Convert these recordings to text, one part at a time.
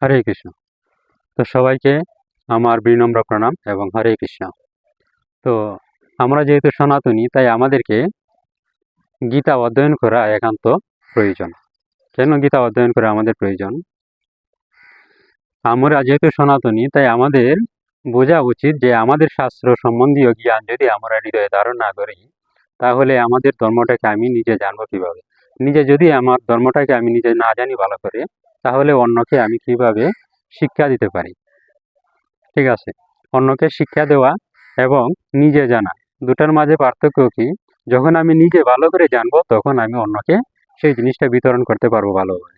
হরে কৃষ্ণ। তো সবাইকে আমার বিনম্র প্রণাম এবং হরে কৃষ্ণ। তো আমরা যেহেতু সনাতনী, তাই আমাদেরকে গীতা অধ্যয়ন করা একান্ত প্রয়োজন। কেন গীতা অধ্যয়ন করা আমাদের প্রয়োজন? আমরা যেহেতু সনাতনী, তাই আমাদের বোঝা উচিত যে আমাদের শাস্ত্র সম্বন্ধীয় জ্ঞান যদি আমরা হৃদয়ে ধারণ না করি, তাহলে আমাদের ধর্মটাকে আমি নিজে জানবো কিভাবে? নিজে যদি আমার ধর্মটাকে আমি নিজে না জানি ভালো করে, তাহলে অন্যকে আমি কিভাবে শিক্ষা দিতে পারি? ঠিক আছে, অন্যকে শিক্ষা দেওয়া এবং নিজে জানা দুটার মাঝে পার্থক্য কি? যখন আমি নিজে ভালো করে জানবো, তখন আমি অন্যকে সেই জিনিসটা বিতরণ করতে পারবো ভালোভাবে।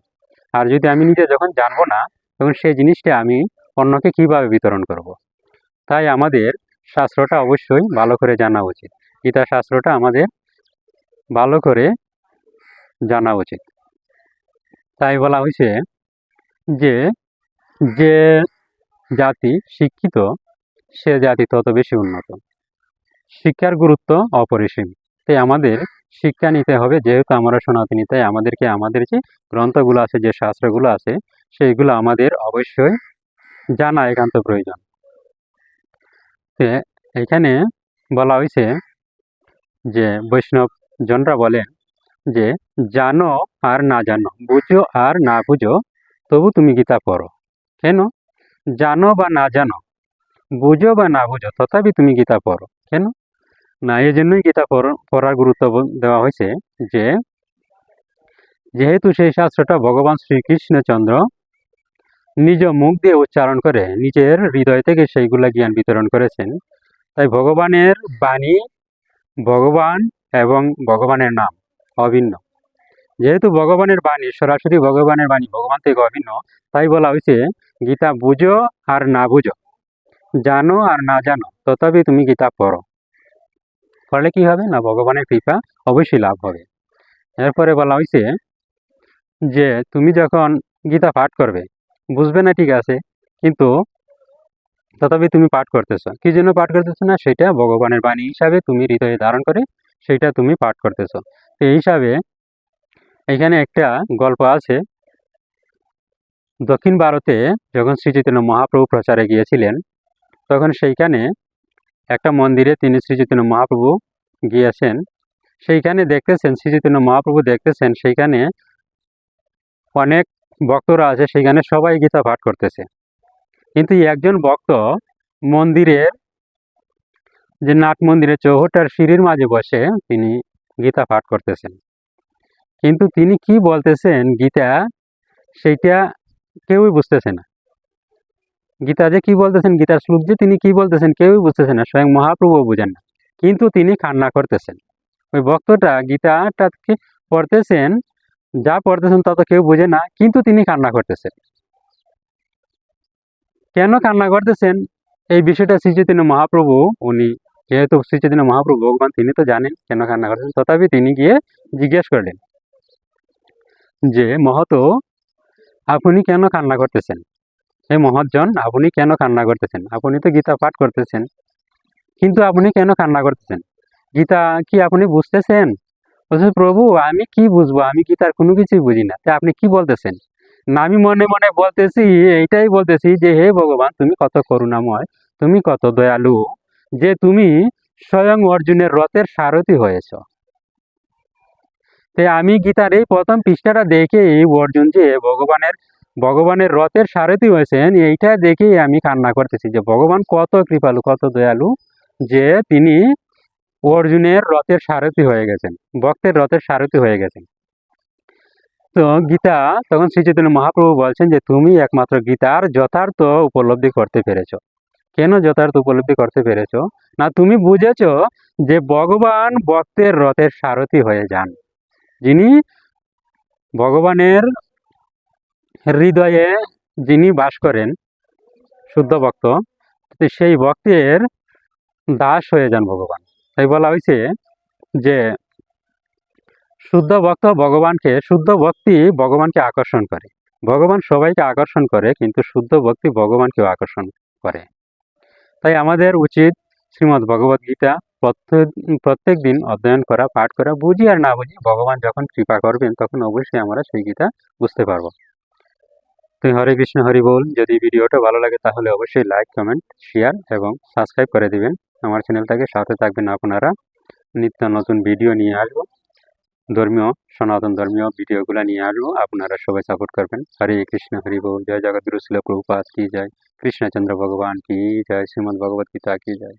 আর যদি আমি নিজে যখন জানবো না, তখন সেই জিনিসটা আমি অন্যকে কিভাবে বিতরণ করব। তাই আমাদের শাস্ত্রটা অবশ্যই ভালো করে জানা উচিত। গীতা শাস্ত্রটা আমাদের ভালো করে জানা উচিত। তাই বলা হয়েছে যে যে জাতি শিক্ষিত, সে জাতি তত বেশি উন্নত। শিক্ষার গুরুত্ব অপরিসীম। তাই আমাদের শিক্ষা নিতে হবে, যেহেতু আমরা সনাতনী, তাই আমাদেরকে আমাদের যে গ্রন্থগুলো আছে, যে শাস্ত্রগুলো আছে, সেইগুলো আমাদের অবশ্যই জানা একান্ত প্রয়োজন। তো এখানে বলা হয়েছে যে বৈষ্ণব জনরা বলেন যে জানো আর না জানো, বুঝো আর না বুঝো, তবু তুমি গীতা পড়ো। কেন? জানো বা না জানো, বুঝো বা না বুঝো, তথাপি তুমি গীতা পড়ো। কেন? না, এই জন্যই গীতা পড়ার গুরুত্ব দেওয়া হয়েছে যে যেহেতু সেই শাস্ত্রটা ভগবান শ্রীকৃষ্ণচন্দ্র নিজ মুখ দিয়ে উচ্চারণ করে নিজের হৃদয় থেকে সেইগুলা জ্ঞান বিতরণ করেছেন, তাই ভগবানের বাণী, ভগবান এবং ভগবানের নাম অভিন্ন। যেহেতু ভগবানের বাণী সরাসরি ভগবানের বাণী, ভগবান থেকে অভিন্ন, তাই বলা হয়েছে গীতা বুঝো আর না বুঝো, জানো আর না জানো, তথাপি তুমি গীতা পড়ো। পড়লে কি হবে? না, ভগবানের কৃপা অবশ্যই লাভ হবে। এরপরে বলা হয়েছে যে তুমি যখন গীতা পাঠ করবে, বুঝবে না ঠিক আছে, কিন্তু তথাপি তুমি পাঠ করতেছ। কি জন্য পাঠ করতেছো? না, সেটা ভগবানের বাণী হিসাবে তুমি হৃদয়ে ধারণ করে সেটা তুমি পাঠ করতেছ। তো এই হিসাবে এখানে একটা গল্প আছে। দক্ষিণ ভারতে যখন শ্রী চৈতন্য মহাপ্রভু প্রচারে গিয়েছিলেন, তখন সেইখানে একটা মন্দিরে তিনি শ্রী চৈতন্য মহাপ্রভু গিয়েছেন। সেইখানে দেখতেছেন, শ্রী চৈতন্য মহাপ্রভু দেখতেছেন সেইখানে অনেক ভক্তরা আছে, সেখানে সবাই গীতা পাঠ করতেছে। কিন্তু একজন ভক্ত মন্দিরের যে নাট মন্দিরের চৌহটার সিঁড়ির মাঝে বসে তিনি গীতা পাঠ করতেছেন। কিন্তু তিনি কি বলতেছেন গীতা, সেইটা কেউই বুঝতেছে না। গীতা যে কি বলতেছেন, গীতার শ্লোক যে তিনি কি বলতেছেন, কেউই বুঝতেছে না, স্বয়ং মহাপ্রভুও বুঝেন না। কিন্তু তিনি কান্না করতেছেন। ওই ভক্তটা গীতাটা পড়তেছেন, যা পড়তেছেন তা তো কেউ বুঝে না, কিন্তু তিনি কান্না করতেছেন। কেন কান্না করতেছেন? এই বিষয়টা শ্রী চৈতন্য মহাপ্রভু, উনি যেহেতু শ্রী চৈতন্য মহাপ্রভু ভগবান, তিনি তো জানেন কেন কান্না করতেছেন। তথাপি তিনি গিয়ে জিজ্ঞেস করলেন যে মহত, আপনি কেন কান্না করতেছেন? হে মহৎজন, আপনি কেন কান্না করতেছেন? আপনি তো গীতা পাঠ করতেছেন, কিন্তু আপনি কেন কান্না করতেছেন? গীতা কি আপনি বুঝতেছেন? বলছে, প্রভু আমি কি বুঝবো, আমি গীতার কোনো কিছুই বুঝি না, তা আপনি কি বলতেছেন? না, আমি মনে মনে বলতেছি, এইটাই বলতেছি যে হে ভগবান, তুমি কত করুণাময়, তুমি কত দয়ালু, যে তুমি স্বয়ং অর্জুনের রথের সারথি হয়েছ। তাই আমি গীতার এই প্রথম পৃষ্ঠাটা দেখে এই অর্জুন যে ভগবানের রথের সারথি হয়েছেন, এইটা দেখেই আমি কান্না করতেছি যে ভগবান কত কৃপালু, কত দয়ালু, যে তিনি অর্জুনের রথের সারথি হয়ে গেছেন, ভক্তের রথের সারথি হয়ে গেছেন। তো গীতা তখন শ্রী চৈতন্য মহাপ্রভু বলছেন যে তুমি একমাত্র গীতার যথার্থ উপলব্ধি করতে পেরেছ। কেন যথার্থ উপলব্ধি করতে পেরেছ? না, তুমি বুঝেছ যে ভগবান ভক্তের রথের সারথি হয়ে যান। যিনি ভগবানের হৃদয়ে যিনি বাস করেন, শুদ্ধ ভক্ত, সেই ভক্তের দাস হয়ে যান ভগবান। তাই বলা হয়েছে যে শুদ্ধ ভক্তি ভগবানকে আকর্ষণ করে। ভগবান সবাইকে আকর্ষণ করে, কিন্তু শুদ্ধ ভক্তি ভগবানকেও আকর্ষণ করে। তাই আমাদের উচিত শ্রীমদ্ ভগবদ গীতা প্রত্যেক দিন অধ্যয়ন করা, পাঠ করা। বুঝি আর না বুঝি, ভগবান যখন কৃপা করবেন তখন অবশ্যই আমরা সেই গীতা বুঝতে পারবো। তো হরে কৃষ্ণ হরি বল। যদি ভিডিওটা ভালো লাগে তাহলে অবশ্যই লাইক, কমেন্ট, শেয়ার এবং সাবস্ক্রাইব করে দিবেন আমার চ্যানেলটাকে। সাথে থাকবেন আপনারা, নিত্য নতুন ভিডিও নিয়ে আসবো, ধর্মীয় সনাতন ধর্মীয় ভিডিওগুলো নিয়ে আসবো, আপনারা সবাই সাপোর্ট করবেন। হরে কৃষ্ণ হরি বল। জয় জগদ্গুরু শিল প্রভুপাদ কি জয়, কৃষ্ণচন্দ্র ভগবান কি জয়, শ্রীমদ্ ভগবত গীতা কি জয়।